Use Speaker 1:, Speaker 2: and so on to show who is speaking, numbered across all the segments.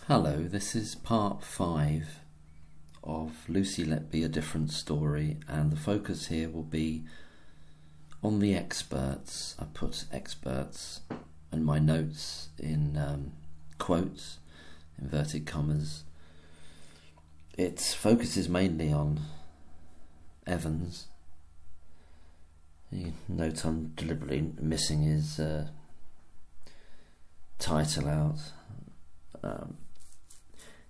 Speaker 1: Hello, this is part 5 of Lucy Letby, A Different Story, and the focus here will be on the experts. I put experts and my notes in quotes, inverted commas. It focuses mainly on Evans. You note I'm deliberately missing his title out.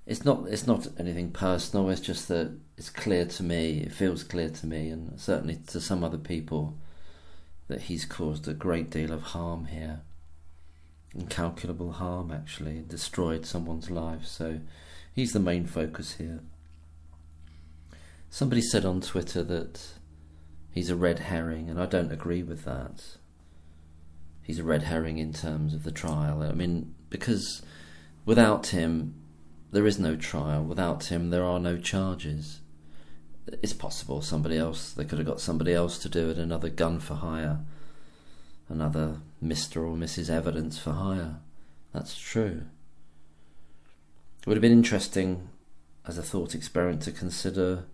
Speaker 1: It's not anything personal, it's just that it's clear to me, it feels clear to me, and certainly to some other people, that he's caused a great deal of harm here. Incalculable harm, actually, destroyed someone's life, so he's the main focus here. Somebody said on Twitter that he's a red herring, and I don't agree with that. He's a red herring in terms of the trial. I mean, because without him, there is no trial. Without him, there are no charges. It's possible they could have got somebody else to do it, another gun for hire, another Mr. or Mrs. Evidence for hire. That's true. It would have been interesting, as a thought experiment, to consider,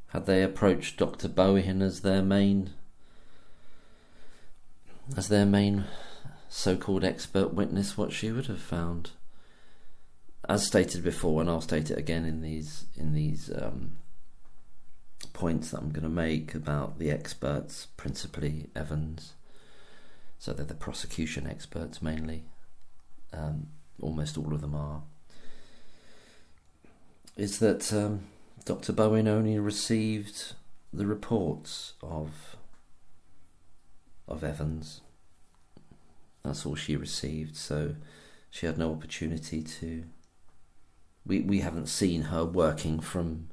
Speaker 1: had they approached Dr. Bohin as their main so-called expert witness, what she would have found. As stated before, and I'll state it again in these points that I'm going to make about the experts, principally Evans, so they're the prosecution experts mainly, almost all of them are, is that Dr. Bohin only received the reports of Evans. That's all she received, so she had no opportunity to... We haven't seen her working from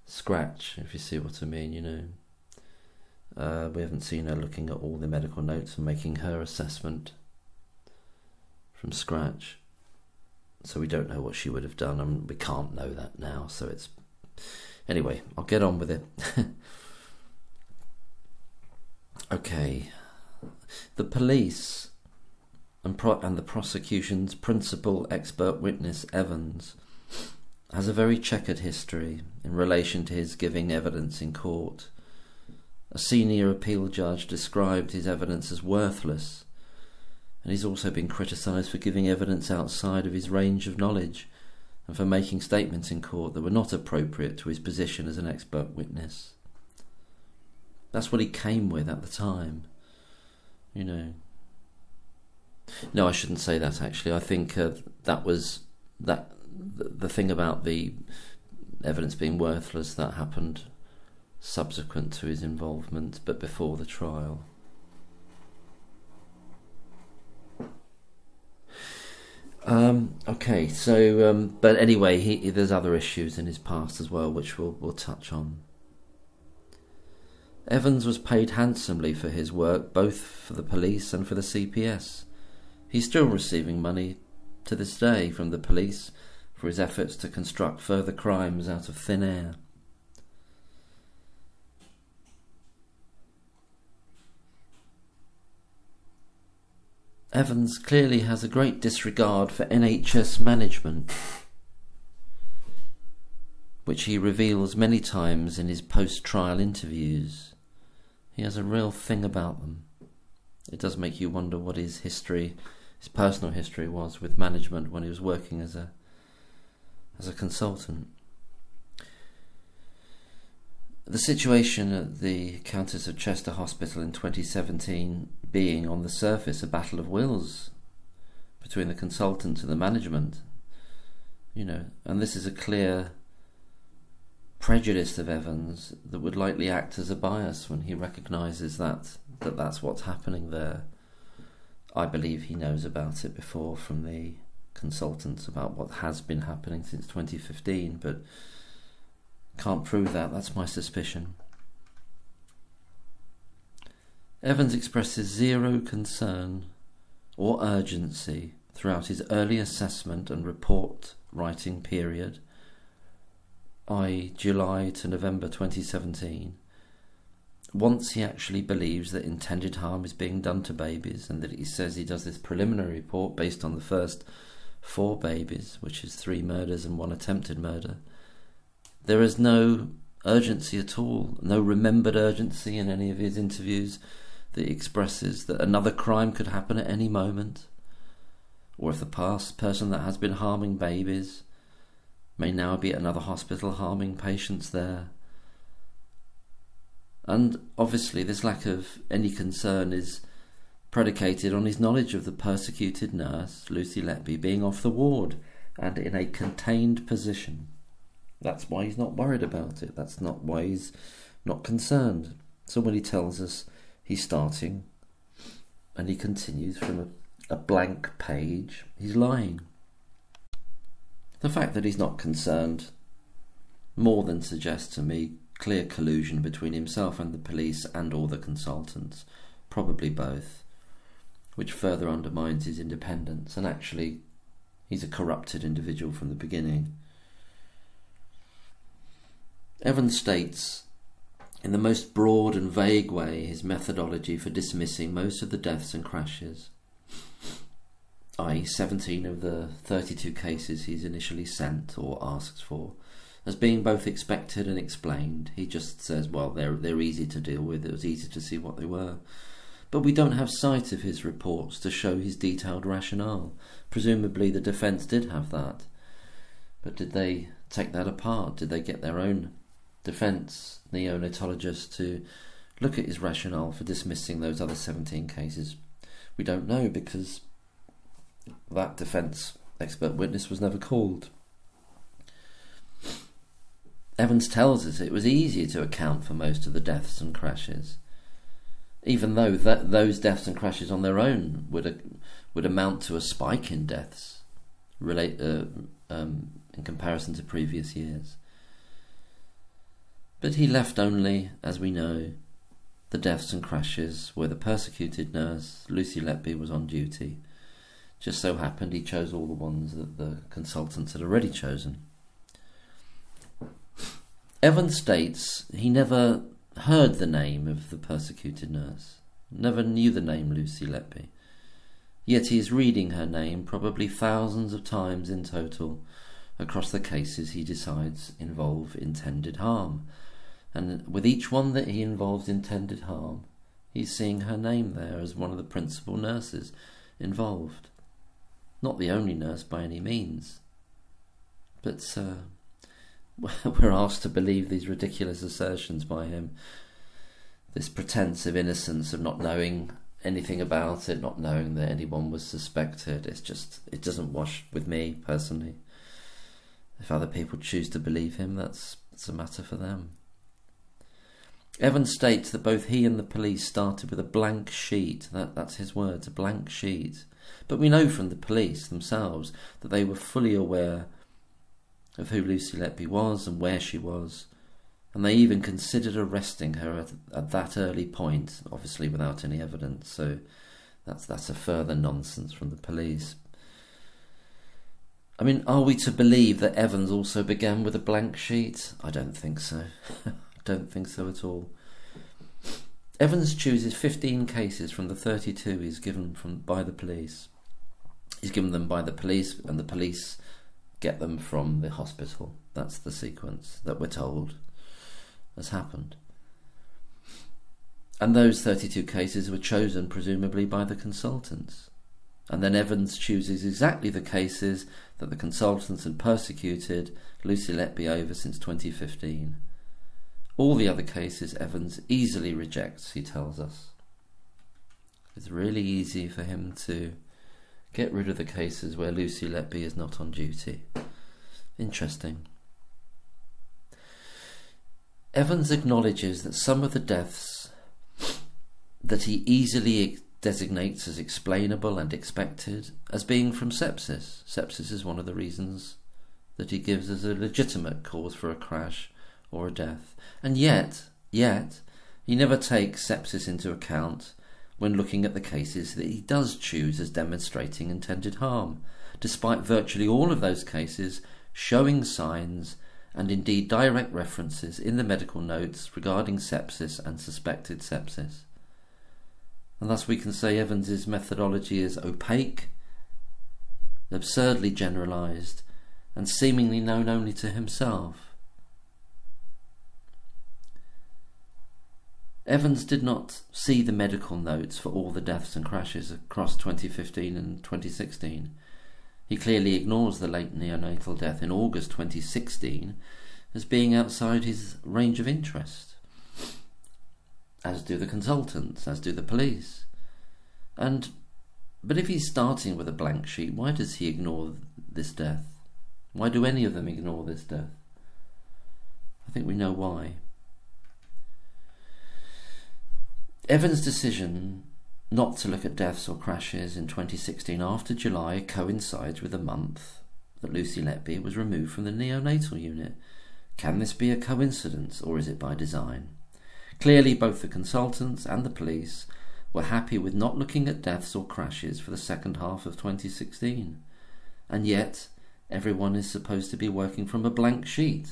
Speaker 1: scratch, if you see what I mean, you know. We haven't seen her looking at all the medical notes and making her assessment from scratch. So we don't know what she would have done, and we can't know that now, so it's... Anyway, I'll get on with it. Okay. The police and the prosecution's principal expert witness, Evans, has a very checkered history in relation to his giving evidence in court. A senior appeal judge described his evidence as worthless, and he's also been criticised for giving evidence outside of his range of knowledge and for making statements in court that were not appropriate to his position as an expert witness. That's what he came with at the time, you know. No, I shouldn't say that, actually. I think the thing about the evidence being worthless, that happened subsequent to his involvement, but before the trial. Okay, so but anyway, there's other issues in his past as well, which we'll touch on. Evans was paid handsomely for his work, both for the police and for the CPS. He's still receiving money to this day from the police for his efforts to construct further crimes out of thin air. Evans clearly has a great disregard for NHS management, which he reveals many times in his post-trial interviews. He has a real thing about them. It does make you wonder what his personal history was with management when he was working as a consultant. The situation at the Countess of Chester Hospital in 2017 being on the surface a battle of wills between the consultant and the management, you know, and this is a clear prejudice of Evans that would likely act as a bias when he recognises that's what's happening there. I believe he knows about it before from the consultants about what has been happening since 2015, but can't prove that. That's my suspicion. Evans expresses zero concern or urgency throughout his early assessment and report writing period, i.e. July to November 2017, once he actually believes that intended harm is being done to babies, and that he says he does this preliminary report based on the first 4 babies, which is 3 murders and 1 attempted murder. There is no urgency at all, no remembered urgency in any of his interviews that he expresses that another crime could happen at any moment, or if the past person that has been harming babies may now be at another hospital harming patients there. And obviously this lack of any concern is predicated on his knowledge of the persecuted nurse, Lucy Letby, being off the ward and in a contained position. That's why he's not worried about it. That's not why he's not concerned. So when he tells us he's starting and he continues from a blank page, he's lying. The fact that he's not concerned more than suggests to me clear collusion between himself and the police and all the consultants, probably both, which further undermines his independence, and actually he's a corrupted individual from the beginning. Evans states in the most broad and vague way his methodology for dismissing most of the deaths and crashes, i.e. 17 of the 32 cases he's initially sent or asked for, as being both expected and explained. He just says, well, they're easy to deal with, it was easy to see what they were. But we don't have sight of his reports to show his detailed rationale. Presumably the defence did have that. But did they take that apart? Did they get their own defence neonatologist to look at his rationale for dismissing those other 17 cases? We don't know, because that defence expert witness was never called. Evans tells us it was easier to account for most of the deaths and crashes, even though those deaths and crashes on their own would amount to a spike in deaths in comparison to previous years. But he left only, as we know, the deaths and crashes where the persecuted nurse, Lucy Letby, was on duty. Just so happened he chose all the ones that the consultants had already chosen. Evans states he never heard the name of the persecuted nurse, never knew the name Lucy Letby. Yet he is reading her name probably thousands of times in total across the cases he decides involve intended harm. And with each one that he involves intended harm, he's seeing her name there as one of the principal nurses involved. Not the only nurse by any means. But we're asked to believe these ridiculous assertions by him. This pretense of innocence, of not knowing anything about it, not knowing that anyone was suspected. It doesn't wash with me personally. If other people choose to believe him, that's a matter for them. Evans states that both he and the police started with a blank sheet. That's his words, a blank sheet. But we know from the police themselves that they were fully aware of who Lucy Letby was and where she was, and they even considered arresting her at that early point, obviously without any evidence. So that's a further nonsense from the police. I mean, are we to believe that Evans also began with a blank sheet? I don't think so. I don't think so at all. Evans chooses 15 cases from the 32 he's given by the police. He's given them by the police, and the police get them from the hospital. That's the sequence that we're told has happened. And those 32 cases were chosen presumably by the consultants. And then Evans chooses exactly the cases that the consultants had persecuted Lucy Letby over since 2015. All the other cases Evans easily rejects, he tells us. It's really easy for him to get rid of the cases where Lucy Letby is not on duty. Interesting. Evans acknowledges that some of the deaths that he easily designates as explainable and expected as being from sepsis. Sepsis is one of the reasons that he gives as a legitimate cause for a crash or a death. And yet, he never takes sepsis into account when looking at the cases that he does choose as demonstrating intended harm, despite virtually all of those cases showing signs and indeed direct references in the medical notes regarding sepsis and suspected sepsis. And thus we can say Evans's methodology is opaque, absurdly generalised, and seemingly known only to himself. Evans did not see the medical notes for all the deaths and crashes across 2015 and 2016. He clearly ignores the late neonatal death in August 2016 as being outside his range of interest, as do the consultants, as do the police. But if he's starting with a blank sheet, why does he ignore this death? Why do any of them ignore this death? I think we know why. Evans' decision not to look at deaths or crashes in 2016 after July coincides with the month that Lucy Letby was removed from the neonatal unit. Can this be a coincidence, or is it by design? Clearly, both the consultants and the police were happy with not looking at deaths or crashes for the second half of 2016. And yet, everyone is supposed to be working from a blank sheet,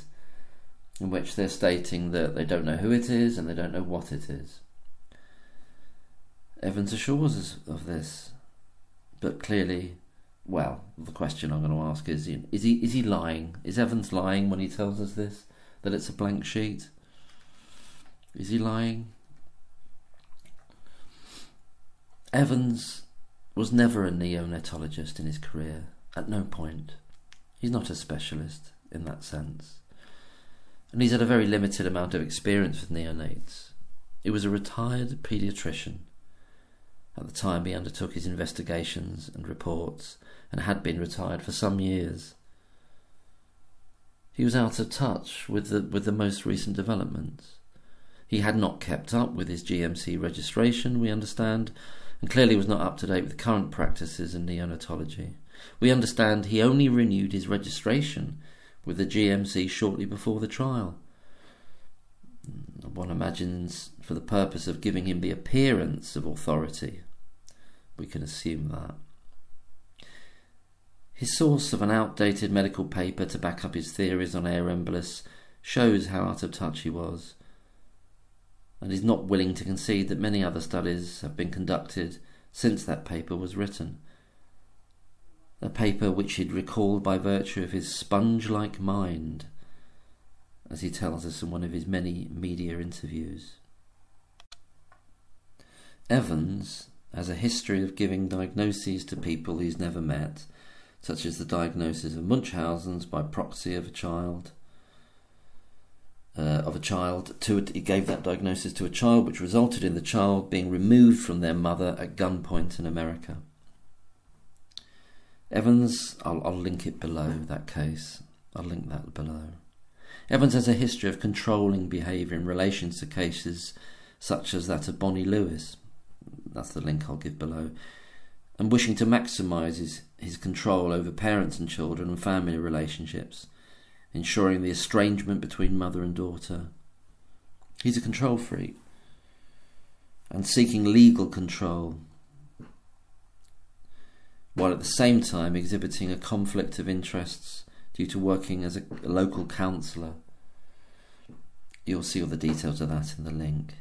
Speaker 1: in which they're stating that they don't know who it is and they don't know what it is. Evans assures us of this, but clearly, well, the question I'm going to ask is he lying? Is Evans lying when he tells us this, that it's a blank sheet? Is he lying? Evans was never a neonatologist in his career, at no point. He's not a specialist in that sense. And he's had a very limited amount of experience with neonates. He was a retired paediatrician. At the time he undertook his investigations and reports, and had been retired for some years. He was out of touch with the most recent developments. He had not kept up with his GMC registration, we understand, and clearly was not up to date with current practices in neonatology. We understand he only renewed his registration with the GMC shortly before the trial. One imagines for the purpose of giving him the appearance of authority. We can assume that. His source of an outdated medical paper to back up his theories on air embolus shows how out of touch he was, and is not willing to concede that many other studies have been conducted since that paper was written. A paper which he'd recalled by virtue of his sponge-like mind, as he tells us in one of his many media interviews. Evans has a history of giving diagnoses to people he's never met, such as the diagnosis of Munchausen's by proxy of a child. He gave that diagnosis to a child, which resulted in the child being removed from their mother at gunpoint in America. Evans, I'll link it below, that case. I'll link that below. Evans has a history of controlling behaviour in relation to cases such as that of Bonnie Lewis. That's the link I'll give below. And wishing to maximise his control over parents and children and family relationships, ensuring the estrangement between mother and daughter. He's a control freak, and seeking legal control, while at the same time exhibiting a conflict of interests due to working as a local councillor. You'll see all the details of that in the link.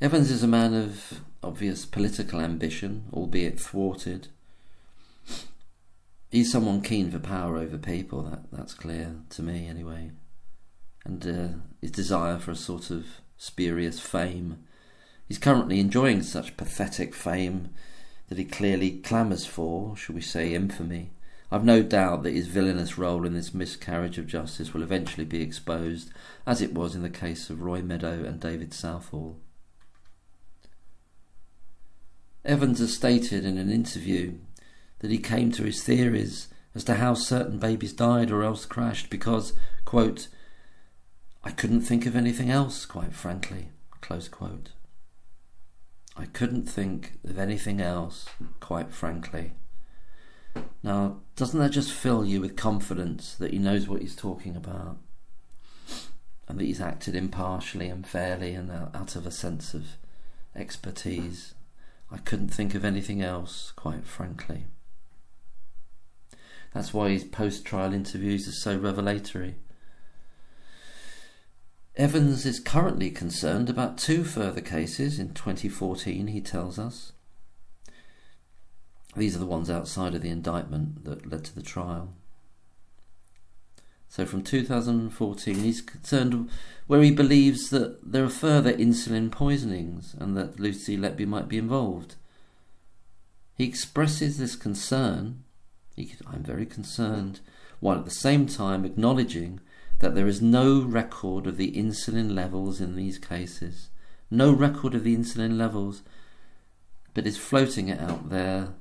Speaker 1: Evans is a man of obvious political ambition, albeit thwarted. He's someone keen for power over people, that's clear to me anyway. And his desire for a sort of spurious fame. He's currently enjoying such pathetic fame that he clearly clamours for, shall we say, infamy. I've no doubt that his villainous role in this miscarriage of justice will eventually be exposed, as it was in the case of Roy Meadow and David Southall. Evans has stated in an interview that he came to his theories as to how certain babies died or else crashed because, quote, I couldn't think of anything else, quite frankly, close quote. I couldn't think of anything else, quite frankly. Now, doesn't that just fill you with confidence that he knows what he's talking about, and that he's acted impartially and fairly and out of a sense of expertise? I couldn't think of anything else, quite frankly. That's why his post-trial interviews are so revelatory. Evans is currently concerned about 2 further cases in 2014, he tells us. These are the ones outside of the indictment that led to the trial. So from 2014, he's concerned where he believes that there are further insulin poisonings and that Lucy Letby might be involved. He expresses this concern, I'm very concerned, while at the same time acknowledging that there is no record of the insulin levels in these cases. No record of the insulin levels, but is floating it out there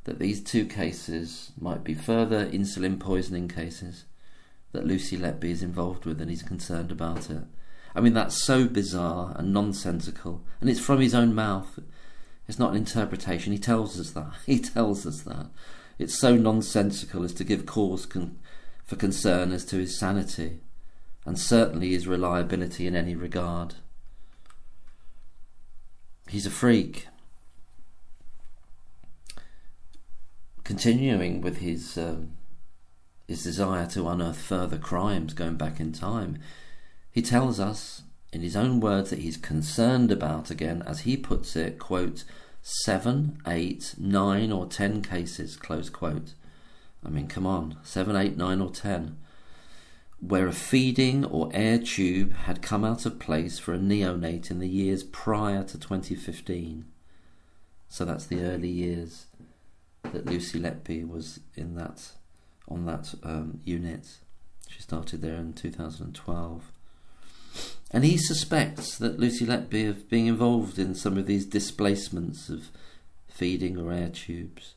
Speaker 1: that these two cases might be further insulin poisoning cases that Lucy Letby is involved with, and he's concerned about it. I mean, that's so bizarre and nonsensical, and it's from his own mouth. It's not an interpretation. He tells us that. He tells us that. It's so nonsensical as to give cause for concern as to his sanity, and certainly his reliability in any regard. He's a freak. Continuing with his desire to unearth further crimes going back in time, he tells us in his own words that he's concerned about, again, as he puts it, quote, 7, 8, 9 or 10 cases, close quote. I mean, come on, 7, 8, 9 or 10, where a feeding or air tube had come out of place for a neonate in the years prior to 2015. So that's the early years that Lucy Letby was in that, on that unit. She started there in 2012. And he suspects that Lucy Letby of being involved in some of these displacements of feeding or air tubes,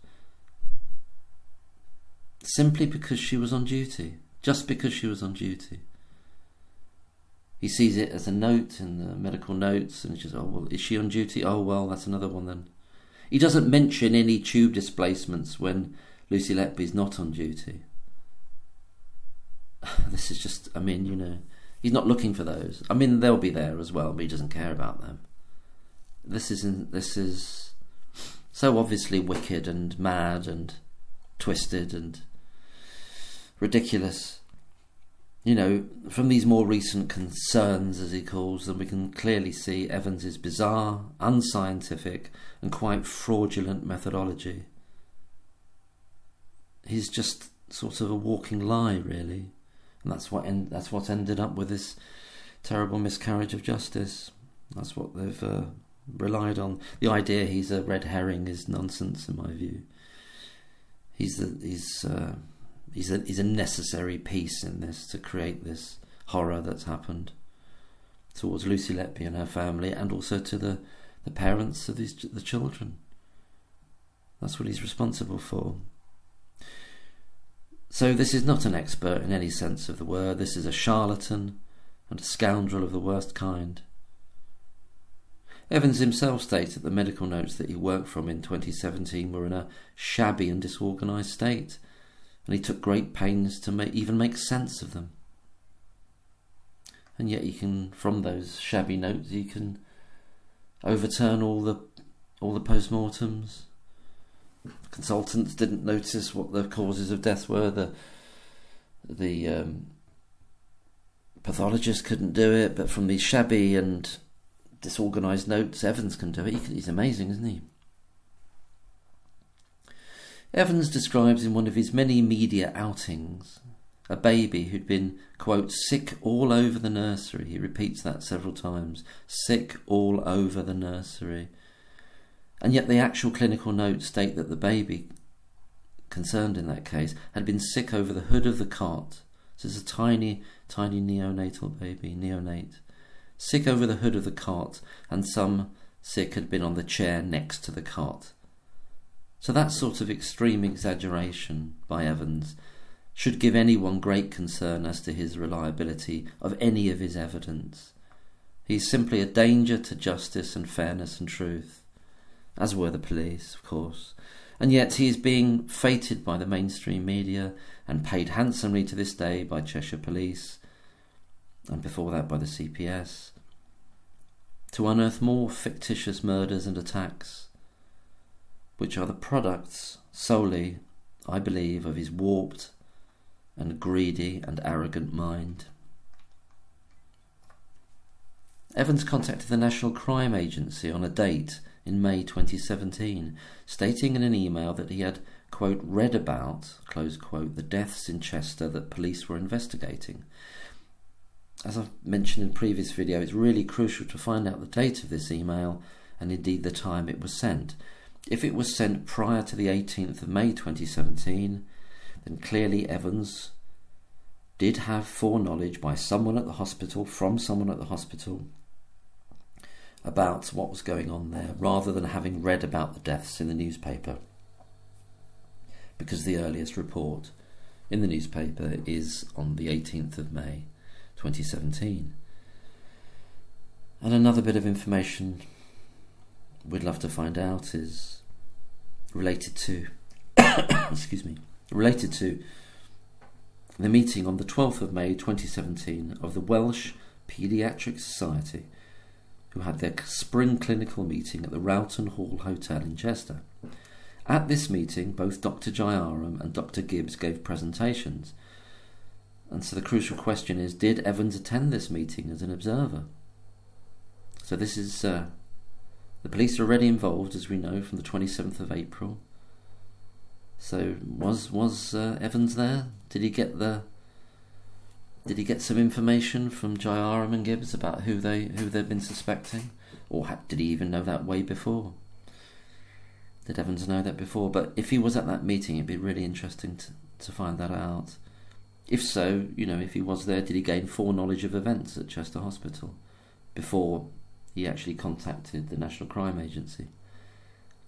Speaker 1: simply because she was on duty, just because she was on duty. He sees it as a note in the medical notes, and he says, oh, well, is she on duty? Oh, well, that's another one then. He doesn't mention any tube displacements when Lucy Letby's not on duty. This is just, I mean, you know, he's not looking for those. I mean, they'll be there as well, but he doesn't care about them. This is so obviously wicked and mad and twisted and ridiculous. You know, from these more recent concerns, as he calls them, we can clearly see Evans's bizarre, unscientific and quite fraudulent methodology. He's just sort of a walking lie, really. And that's what ended up with this terrible miscarriage of justice. That's what they've relied on. The idea he's a red herring is nonsense, in my view. He's a necessary piece in this to create this horror that's happened towards Lucy Letby and her family, and also to the parents of the children. That's what he's responsible for. So this is not an expert in any sense of the word. This is a charlatan and a scoundrel of the worst kind. Evans himself states that the medical notes that he worked from in 2017 were in a shabby and disorganised state, and he took great pains to even make sense of them. And yet you can, from those shabby notes, you can overturn all the post-mortems. Consultants didn't notice what the causes of death were. The pathologist couldn't do it, but from these shabby and disorganised notes, Evans can do it. He's amazing, isn't he? Evans describes in one of his many media outings a baby who'd been, quote, sick all over the nursery. He repeats that several times. Sick all over the nursery. And yet the actual clinical notes state that the baby concerned in that case had been sick over the hood of the cot. So it's a tiny, tiny neonatal baby, neonate. Sick over the hood of the cot, and some sick had been on the chair next to the cot. So that sort of extreme exaggeration by Evans should give anyone great concern as to his reliability of any of his evidence. He's simply a danger to justice and fairness and truth, as were the police, of course. And yet he is being feted by the mainstream media and paid handsomely to this day by Cheshire Police, and before that by the CPS, to unearth more fictitious murders and attacks, which are the products solely, I believe, of his warped and greedy and arrogant mind. Evans contacted the National Crime Agency on a date in May 2017, stating in an email that he had, quote, read about, close quote, the deaths in Chester that police were investigating. As I've mentioned in a previous video, it's really crucial to find out the date of this email and indeed the time it was sent. If it was sent prior to the 18th of May 2017, then clearly Evans did have foreknowledge by someone at the hospital, from someone at the hospital, about what was going on there, rather than having read about the deaths in the newspaper. Because the earliest report in the newspaper is on the 18th of May 2017. And another bit of information we'd love to find out is related to related to the meeting on the 12th of May 2017 of the Welsh Paediatric Society, who had their spring clinical meeting at the Rowton Hall Hotel in Chester. At this meeting, both Dr. Jayaram and Dr. Gibbs gave presentations, and so the crucial question is, did Evans attend this meeting as an observer? So this is the police are already involved, as we know, from the 27th of April. So was Evans there? Did he get some information from Jayaram and Gibbs about who they'd been suspecting, or did he even know that way before? Did Evans know that before? But if he was at that meeting, it'd be really interesting to find that out. If so, if he was there, did he gain foreknowledge of events at Chester Hospital before he actually contacted the National Crime Agency?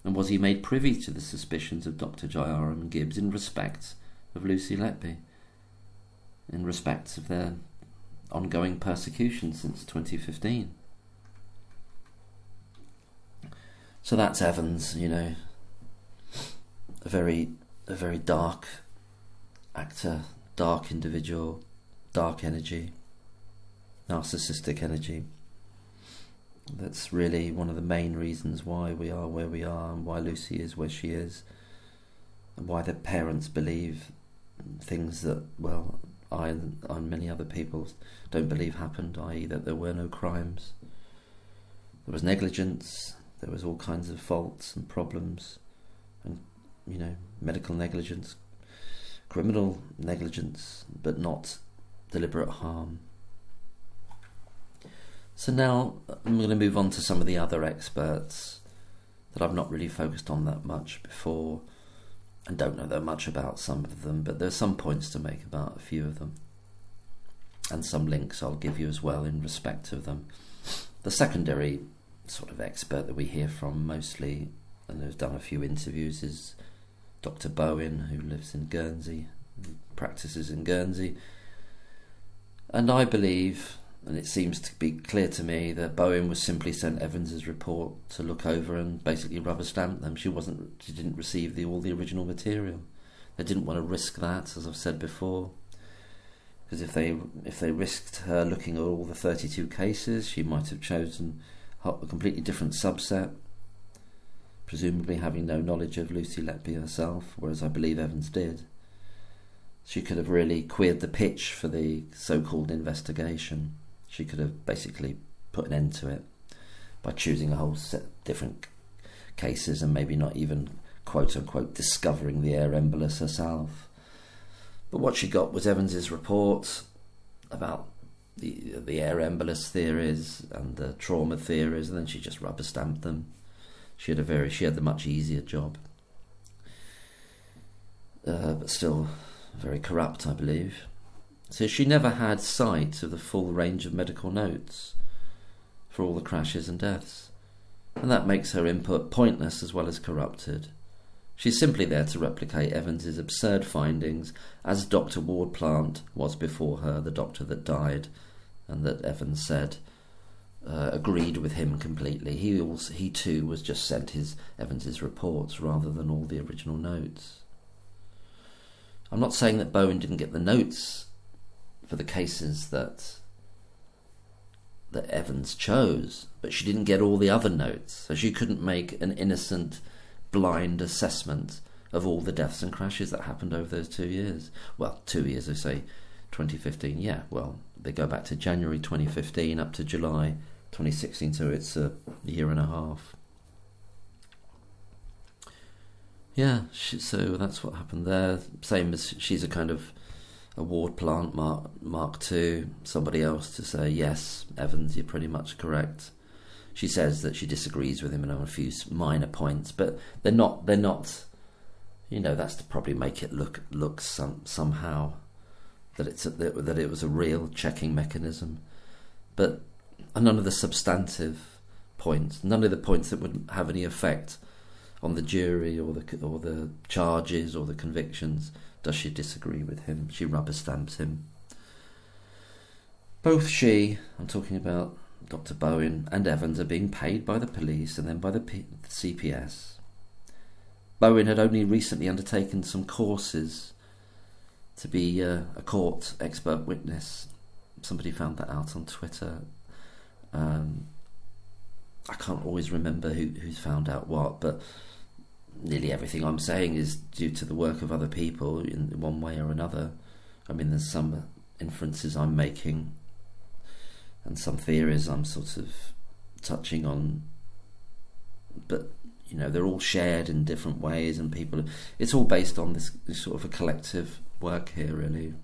Speaker 1: And was he made privy to the suspicions of Dr. Jayaram and Gibbs in respect of Lucy Letby, in respect of their ongoing persecution since 2015? So that's Evans, a very dark actor, dark individual, dark energy, narcissistic energy. That's really one of the main reasons why we are where we are, and why Lucy is where she is, and why the parents believe things that, well, I and many other people don't believe happened, i.e. that there were no crimes. There was negligence, there was all kinds of faults and problems, and, medical negligence, criminal negligence, but not deliberate harm. So now I'm going to move on to some of the other experts that I've not really focused on that much before, and don't know that much about some of them, but there's some points to make about a few of them, and some links I'll give you as well in respect of them. The secondary sort of expert that we hear from mostly, and who's done a few interviews, is Dr. Bohin, who lives in Guernsey, who practices in Guernsey. And I believe, and it seems to be clear to me, that Bohin was simply sent Evans's report to look over and basically rubber stamp them. She didn't receive all the original material. They didn't want to risk that, as I've said before, because if they risked her looking at all the 32 cases, she might have chosen a completely different subset, presumably having no knowledge of Lucy Letby herself, whereas I believe Evans did. She could have really queered the pitch for the so-called investigation. She could have basically put an end to it by choosing a whole set of different cases and maybe not even quote-unquote discovering the air embolus herself. But what she got was Evans's report about the air embolus theories and the trauma theories, and then she just rubber stamped them. She had the much easier job, but still very corrupt, I believe. So she never had sight of the full range of medical notes for all the crashes and deaths, and that makes her input pointless as well as corrupted. She's simply there to replicate Evans's absurd findings, as Dr. Ward Plant was before her, the doctor that died, and that Evans said agreed with him completely. He too was just sent Evans's reports rather than all the original notes. I'm not saying that Bohin didn't get the notes for the cases that Evans chose, but she didn't get all the other notes, so she couldn't make an innocent, blind assessment of all the deaths and crashes that happened over those 2 years. Well, 2 years, I say 2015, yeah, well, they go back to January 2015 up to July 2016, so it's a year and a half. Yeah, so that's what happened there. Same as she's a kind of a ward plant, Mark II. Somebody else to say, yes, Evans, you're pretty much correct. She says that she disagrees with him on a few minor points, but they're not. You know, that's to probably make it look somehow that that it was a real checking mechanism, but none of the substantive points, none of the points that would have any effect on the jury or the charges or the convictions, does she disagree with him. She rubber stamps him. Both I'm talking about Dr. Bohin and Evans, are being paid by the police and then by the CPS. Bohin had only recently undertaken some courses to be a court expert witness. Somebody found that out on Twitter. I can't always remember who's found out what, but nearly everything I'm saying is due to the work of other people in one way or another. I mean, there's some inferences I'm making and some theories I'm sort of touching on, but you know, they're all shared in different ways, and it's all based on this sort of a collective work here, really.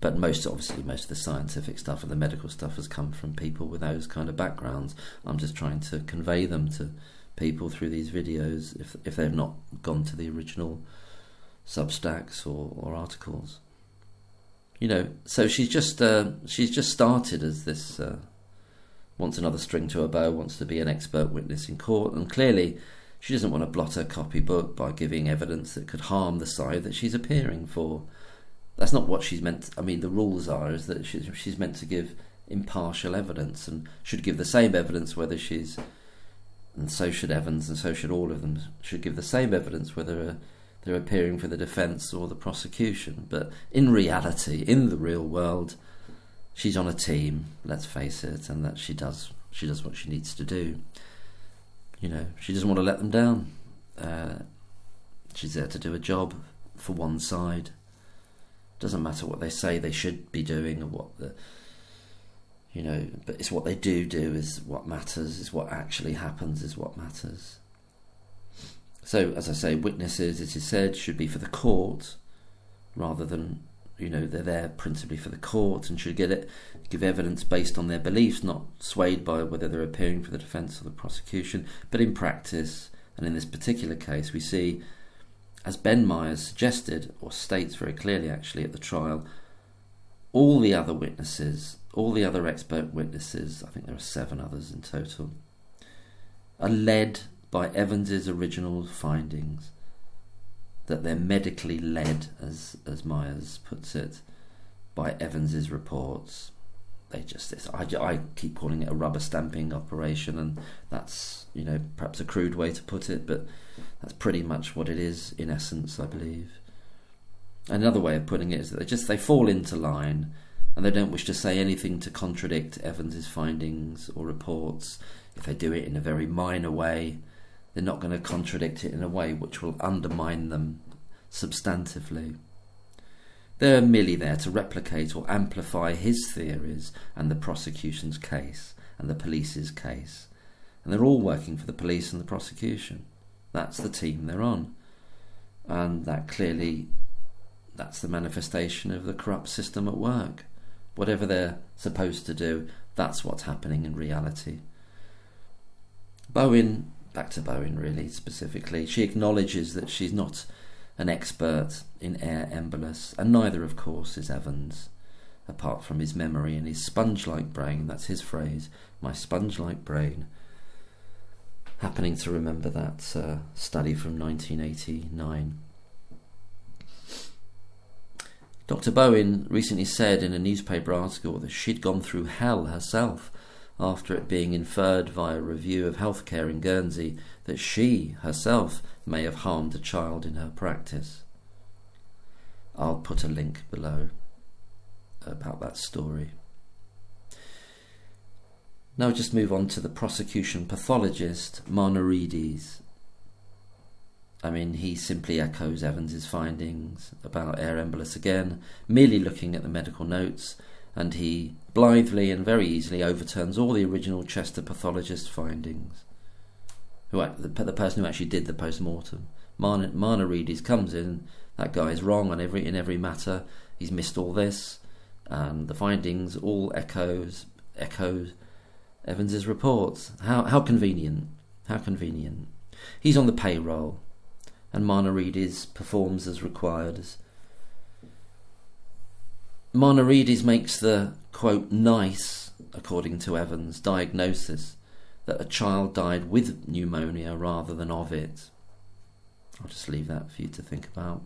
Speaker 1: But most of the scientific stuff and the medical stuff has come from people with those kind of backgrounds. I'm just trying to convey them to people through these videos if they've not gone to the original Substacks or articles. You know, so she's just started as this wants another string to her bow, wants to be an expert witness in court, and clearly she doesn't want to blot her copybook by giving evidence that could harm the side that she's appearing for. That's not what she's meant. I mean, the rules is that she's meant to give impartial evidence and should give the same evidence whether she's, and so should Evans, and so should all of them, should give the same evidence whether they're appearing for the defence or the prosecution. But in reality, in the real world, she's on a team, let's face it, and that she does what she needs to do. You know, she doesn't want to let them down. She's there to do a job for one side. Doesn't matter what they say they should be doing or what but it's what they do is what matters. It's what actually happens is what matters. So, as I say, witnesses, it is said, should be for the court rather than, they're there principally for the court and should give evidence based on their beliefs, not swayed by whether they're appearing for the defence or the prosecution. But in practice, and in this particular case, we see, as Ben Myers suggested, or states very clearly actually at the trial, all the other witnesses, all the other expert witnesses, I think there are 7 others in total, are led by Evans's original findings, that they're medically led, as Myers puts it, by Evans's reports. I keep calling it a rubber stamping operation, and that's perhaps a crude way to put it, but that's pretty much what it is in essence, I believe. Another way of putting it is that they fall into line, and they don't wish to say anything to contradict Evans's findings or reports. If they do it in a very minor way, they're not going to contradict it in a way which will undermine them substantively. They're merely there to replicate or amplify his theories and the prosecution's case and the police's case. And they're all working for the police and the prosecution. That's the team they're on. And that's the manifestation of the corrupt system at work. Whatever they're supposed to do, that's what's happening in reality. Bohin, back to Bohin really specifically, she acknowledges that she's not an expert in air embolus, and neither of course is Evans, apart from his memory and his sponge-like brain. That's his phrase, my sponge-like brain, happening to remember that study from 1989. Dr. Bohin recently said in a newspaper article that she'd gone through hell herself after it being inferred via a review of healthcare in Guernsey that she herself may have harmed a child in her practice. I'll put a link below about that story. Now just move on to the prosecution pathologist, Marnerides. I mean, he simply echoes Evans's findings about air embolus again, merely looking at the medical notes, and he blithely and very easily overturns all the original Chester pathologist findings. the person who actually did the post-mortem. Marnerides comes in. That guy is wrong in every matter. He's missed all this, and the findings all echoes Evans's reports. How convenient. How convenient. He's on the payroll, and Marnerides performs as required. Marnerides makes the, quote, nice, according to Evans, diagnosis that a child died with pneumonia rather than of it. I'll just leave that for you to think about.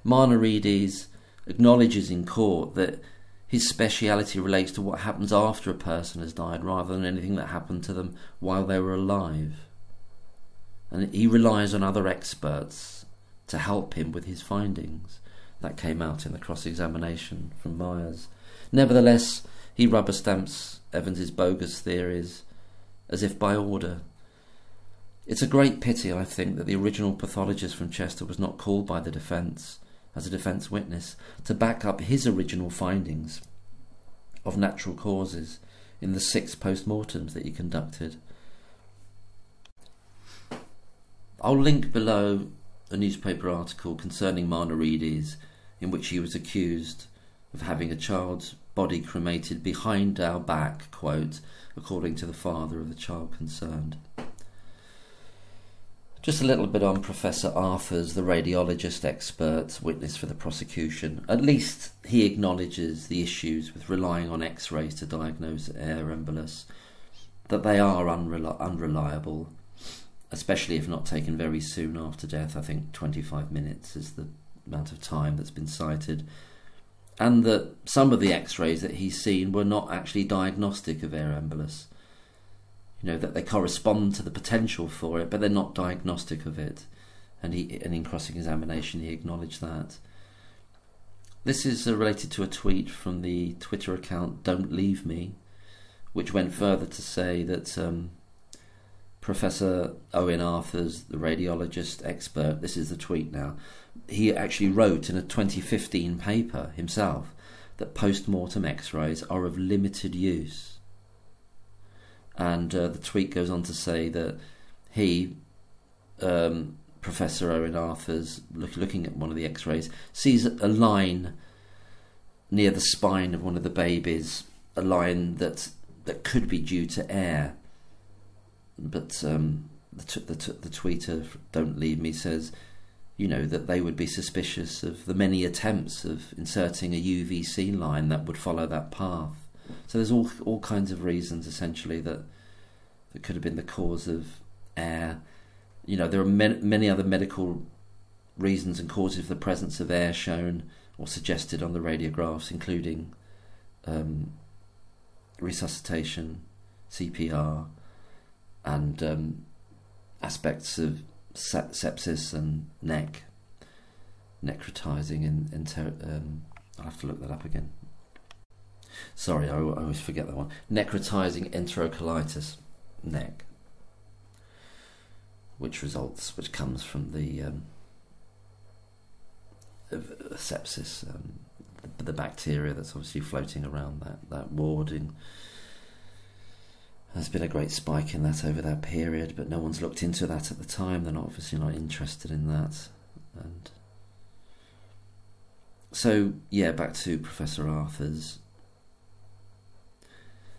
Speaker 1: Marnerides acknowledges in court that his speciality relates to what happens after a person has died rather than anything that happened to them while they were alive. And he relies on other experts to help him with his findings. That came out in the cross-examination from Myers. Nevertheless, he rubber stamps Evans's bogus theories as if by order. It's a great pity, I think, that the original pathologist from Chester was not called by the defence as a defence witness to back up his original findings of natural causes in the 6 post-mortems that he conducted. I'll link below a newspaper article concerning Marnerides in which he was accused of having a child's body cremated behind our back, quote, according to the father of the child concerned. Just a little bit on Professor Arthurs, the radiologist expert witness for the prosecution. At least he acknowledges the issues with relying on x-rays to diagnose air embolus, that they are unreliable, especially if not taken very soon after death. I think 25 minutes is the amount of time that's been cited. And that some of the x-rays that he's seen were not actually diagnostic of air embolus. You know, that they correspond to the potential for it, but they're not diagnostic of it. And in cross-examination he acknowledged that. This is related to a tweet from the Twitter account Don't Leave Me, which went further to say that Professor Owen Arthurs, the radiologist expert, this is the tweet now, he actually wrote in a 2015 paper himself that post-mortem x-rays are of limited use. And the tweet goes on to say that he, Professor Owen Arthurs, looking at one of the x-rays, sees a line near the spine of one of the babies, a line that could be due to air. But the tweeter, Don't Leave Me, says, you know, that they would be suspicious of the many attempts of inserting a UVC line that would follow that path. So there's all kinds of reasons, essentially, that could have been the cause of air. You know, there are many other medical reasons and causes of the presence of air shown or suggested on the radiographs, including resuscitation, CPR, and aspects of sepsis and necrotizing. I'll have to look that up again. Sorry, I always forget that one. Necrotizing enterocolitis, neck, which comes from the sepsis, the bacteria that's obviously floating around that ward. There's been a great spike in that over that period, but no one's looked into that at the time. They're obviously not interested in that. And so, yeah, back to Professor Arthurs.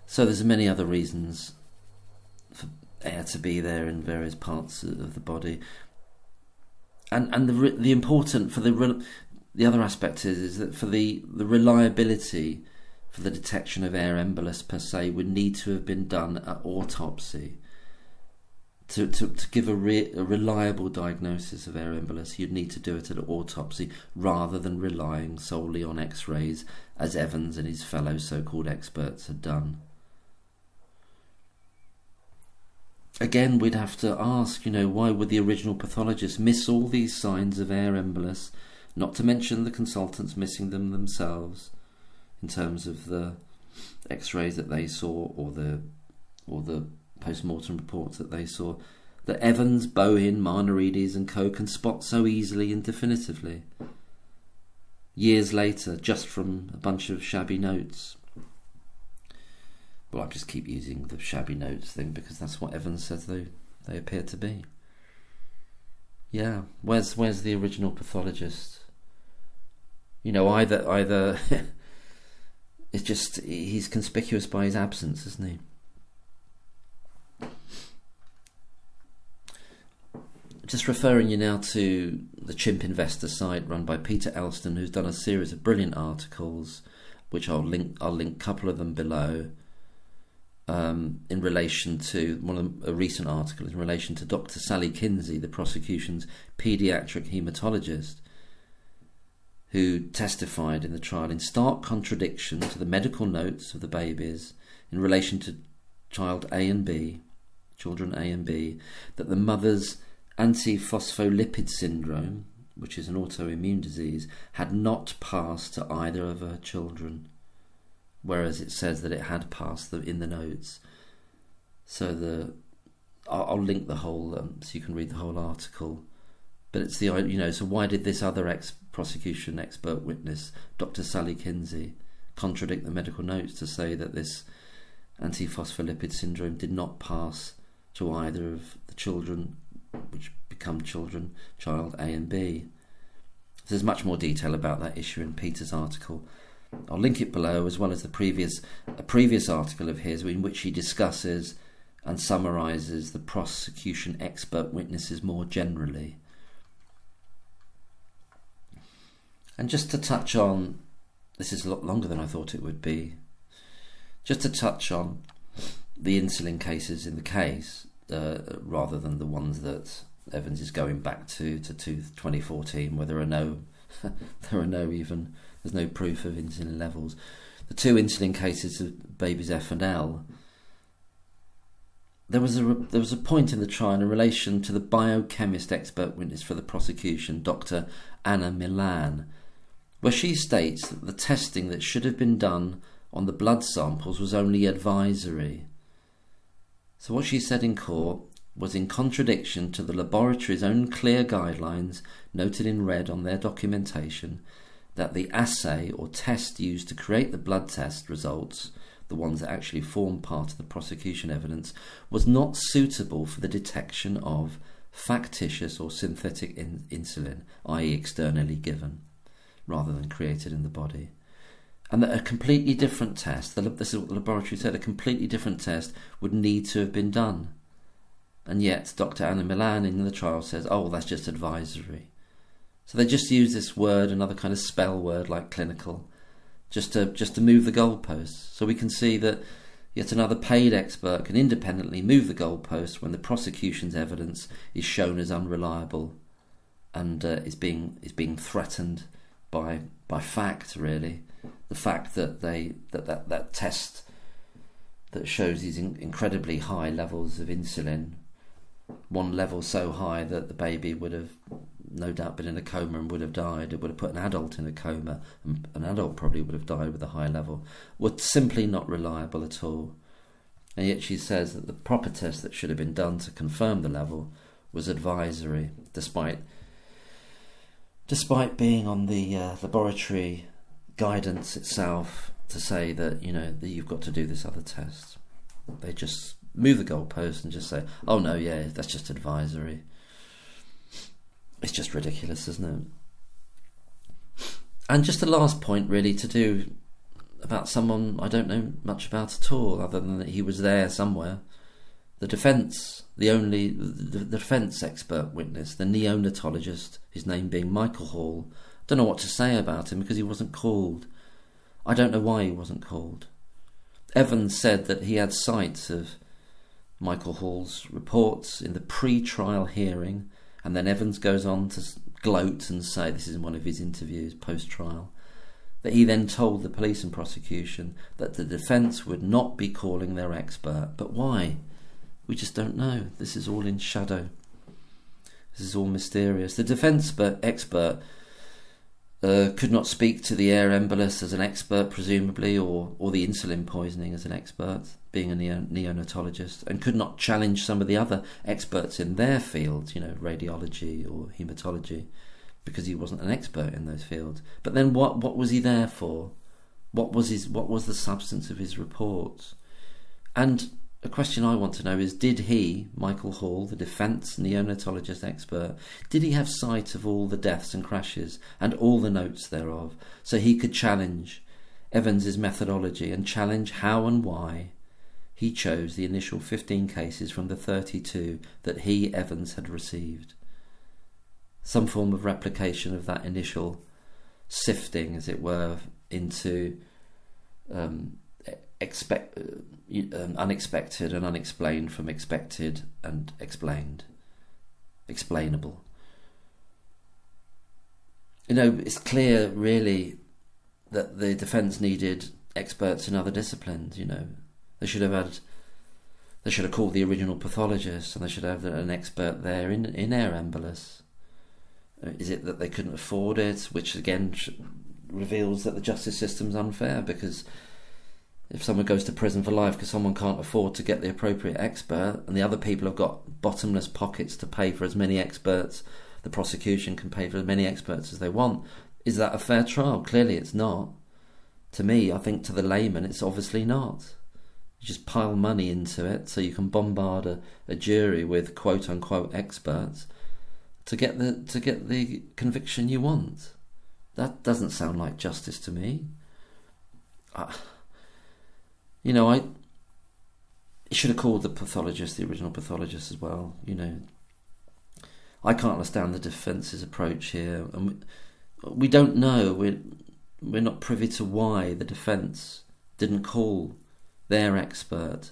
Speaker 1: So there's many other reasons for air to be there in various parts of the body, and the important for the other aspect is that for the reliability for the detection of air embolus per se would need to have been done at autopsy. To give a reliable diagnosis of air embolus, you'd need to do it at autopsy rather than relying solely on x-rays, as Evans and his fellow so-called experts had done. Again, we'd have to ask, why would the original pathologist miss all these signs of air embolus, not to mention the consultants missing them themselves, in terms of the x-rays that they saw or the post-mortem reports that they saw, that Evans, Bohin, Marnerides and co can spot so easily and definitively, years later, just from a bunch of shabby notes. Well, I just keep using the shabby notes thing because that's what Evans says They appear to be. Yeah, where's the original pathologist? You know, either it's just he's conspicuous by his absence, isn't he? Just referring you now to the Chimp Investor site run by Peter Elston, who's done a series of brilliant articles, which I'll link a couple of them below, in relation to a recent article in relation to Dr. Sally Kinsey, the prosecution's paediatric haematologist, who testified in the trial in stark contradiction to the medical notes of the babies in relation to children A and B, that the mother's antiphospholipid syndrome, which is an autoimmune disease, had not passed to either of her children, whereas it says that it had passed in the notes. So I'll link the whole so you can read the whole article. But it's so why did this other prosecution expert witness, Dr. Sally Kinsey, contradict the medical notes to say that this antiphospholipid syndrome did not pass to either of the children which become child A and B? There's much more detail about that issue in Peter's article. I'll link it below, as well as a previous article of his in which he discusses and summarises the prosecution expert witnesses more generally. And just to touch on, this is a lot longer than I thought it would be, just to touch on the insulin cases in the case, rather than the ones that Evans is going back to 2014, where there's no proof of insulin levels. The two insulin cases of babies F and L, there was a point in the trial in relation to the biochemist expert witness for the prosecution, Dr. Anna Milan, where she states that the testing that should have been done on the blood samples was only advisory. So what she said in court was in contradiction to the laboratory's own clear guidelines, noted in red on their documentation, that the assay or test used to create the blood test results, the ones that actually form part of the prosecution evidence, was not suitable for the detection of factitious or synthetic insulin, i.e. externally given, rather than created in the body. And that a completely different test, this is what the laboratory said, a completely different test would need to have been done. And yet Dr. Anna Milan in the trial says, oh, well, that's just advisory. So they just use this word, another kind of spell word like clinical, just to move the goalposts. So we can see that yet another paid expert can independently move the goalposts when the prosecution's evidence is shown as unreliable and is being threatened by fact, really. The fact that that test that shows these incredibly high levels of insulin, one level so high that the baby would have no doubt been in a coma and would have died. It would have put an adult in a coma, and an adult probably would have died with a high level, were simply not reliable at all. And yet she says that the proper test that should have been done to confirm the level was advisory, despite being on the laboratory guidance itself to say that, that you've got to do this other test. They just move the goalpost and just say, oh no, yeah, that's just advisory. It's just ridiculous, isn't it? And just the last point really to do about someone I don't know much about at all, other than that he was there somewhere. The defence, the defence expert witness, the neonatologist, his name being Michael Hall. Don't know what to say about him because he wasn't called. I don't know why he wasn't called. Evans said that he had sight of Michael Hall's reports in the pre-trial hearing, and then Evans goes on to gloat and say, this is in one of his interviews post-trial, that he then told the police and prosecution that the defence would not be calling their expert. But why? We just don't know. This is all in shadow. This is all mysterious. The defence expert could not speak to the air embolus as an expert, presumably, or the insulin poisoning as an expert, being a neonatologist, and could not challenge some of the other experts in their fields, radiology or haematology, because he wasn't an expert in those fields. But then what was he there for? What was the substance of his reports? And a question I want to know is, did he, Michael Hall, the defence neonatologist expert, did he have sight of all the deaths and crashes and all the notes thereof, so he could challenge Evans's methodology and challenge how and why he chose the initial 15 cases from the 32 that he, Evans, had received? Some form of replication of that initial sifting, as it were, into unexpected and unexplained from expected and explained, explainable. It's clear really that the defence needed experts in other disciplines. They should have called the original pathologist, and they should have an expert there in air embolus. Is it that they couldn't afford it, which again reveals that the justice system's unfair? Because if someone goes to prison for life because someone can't afford to get the appropriate expert, and the other people have got bottomless pockets to pay for as many experts, the prosecution can pay for as many experts as they want, is that a fair trial? Clearly it's not. To me, I think to the layman, it's obviously not. You just pile money into it so you can bombard a jury with quote-unquote experts to get the conviction you want. That doesn't sound like justice to me. He should have called the pathologist, the original pathologist as well. I can't understand the defence's approach here, and we don't know. We're not privy to why the defence didn't call their expert.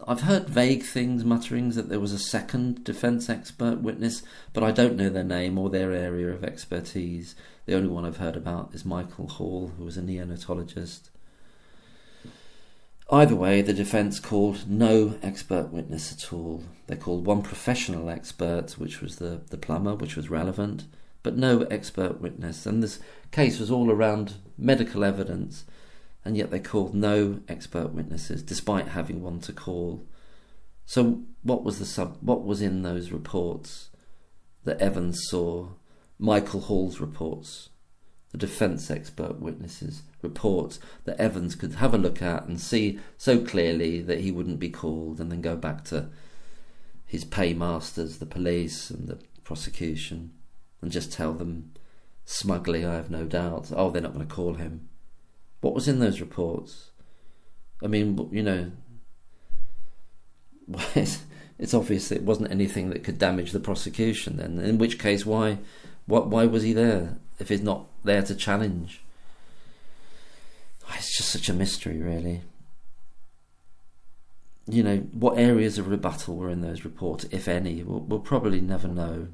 Speaker 1: I've heard vague things, mutterings that there was a second defence expert witness, but I don't know their name or their area of expertise. The only one I've heard about is Michael Hall, who was a neonatologist. Either way, the defence called no expert witness at all. They called one professional expert, which was the plumber, which was relevant, but no expert witness. And this case was all around medical evidence, and yet they called no expert witnesses, despite having one to call. So what was in those reports that Evans saw? Michael Hall's reports, the defence expert witnesses' reports that Evans could have a look at and see so clearly that he wouldn't be called, and then go back to his paymasters, the police and the prosecution, and just tell them smugly, I have no doubt, oh, they're not going to call him. What was in those reports? I mean, it's obvious that it wasn't anything that could damage the prosecution then. In which case, why was he there if he's not there to challenge? It's just such a mystery, really. What areas of rebuttal were in those reports, if any? We'll probably never know.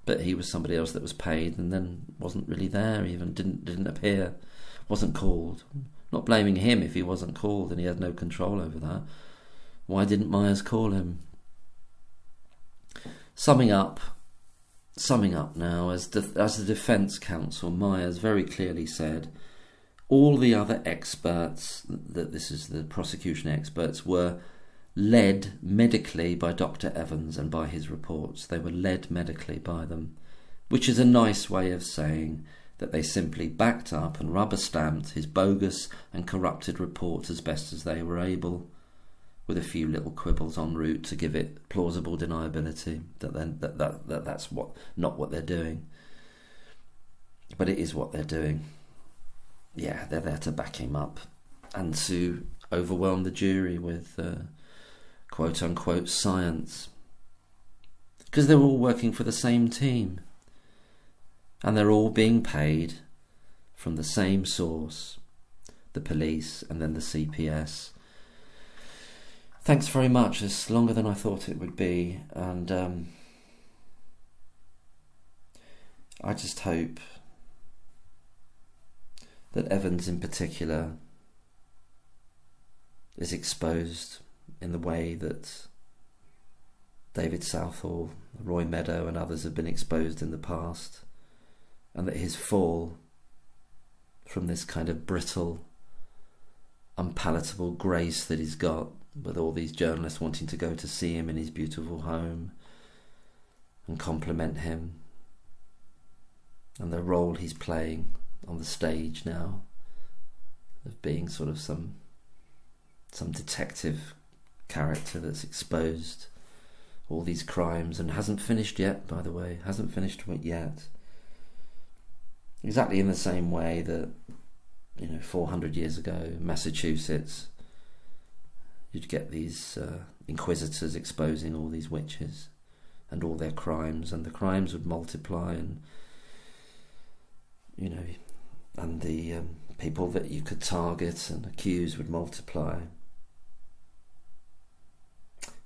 Speaker 1: But he was somebody else that was paid and then wasn't really there, even didn't appear, wasn't called. Not blaming him if he wasn't called and he had no control over that. Why didn't Myers call him? Summing up now, as the defence counsel, Myers very clearly said, all the other experts, that this is the prosecution experts, were led medically by Dr. Evans and by his reports. They were led medically by them, which is a nice way of saying that they simply backed up and rubber-stamped his bogus and corrupted report as best as they were able, with a few little quibbles en route to give it plausible deniability, that's not what they're doing. But it is what they're doing. Yeah, they're there to back him up and to overwhelm the jury with quote-unquote science. Because they're all working for the same team. And they're all being paid from the same source, the police and then the CPS. Thanks very much. It's longer than I thought it would be, and I just hope that Evans in particular is exposed in the way that David Southall, Roy Meadow and others have been exposed in the past, and that his fall from this kind of brittle, unpalatable grace that he's got, with all these journalists wanting to go to see him in his beautiful home and compliment him, and the role he's playing on the stage now of being sort of some detective character that's exposed all these crimes and hasn't finished yet, by the way, hasn't finished it yet. Exactly in the same way that, 400 years ago, Massachusetts, you'd get these inquisitors exposing all these witches and all their crimes, and the crimes would multiply, and and the people that you could target and accuse would multiply.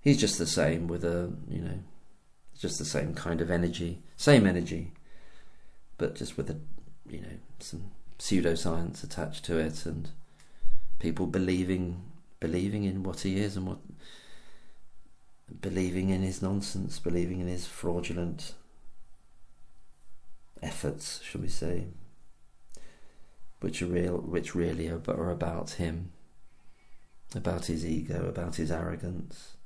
Speaker 1: He's just the same with just the same kind of energy, but just with some pseudoscience attached to it, and people believing in what he is, and believing in his nonsense, believing in his fraudulent efforts, shall we say, which really are about him, about his ego, about his arrogance,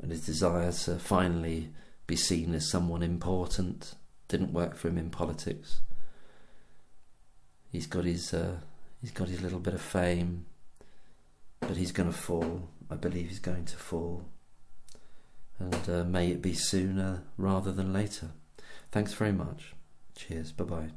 Speaker 1: and his desire to finally be seen as someone important. Didn't work for him in politics. He's got his little bit of fame, but he's going to fall. I believe he's going to fall, and may it be sooner rather than later. Thanks very much. Cheers. Bye bye.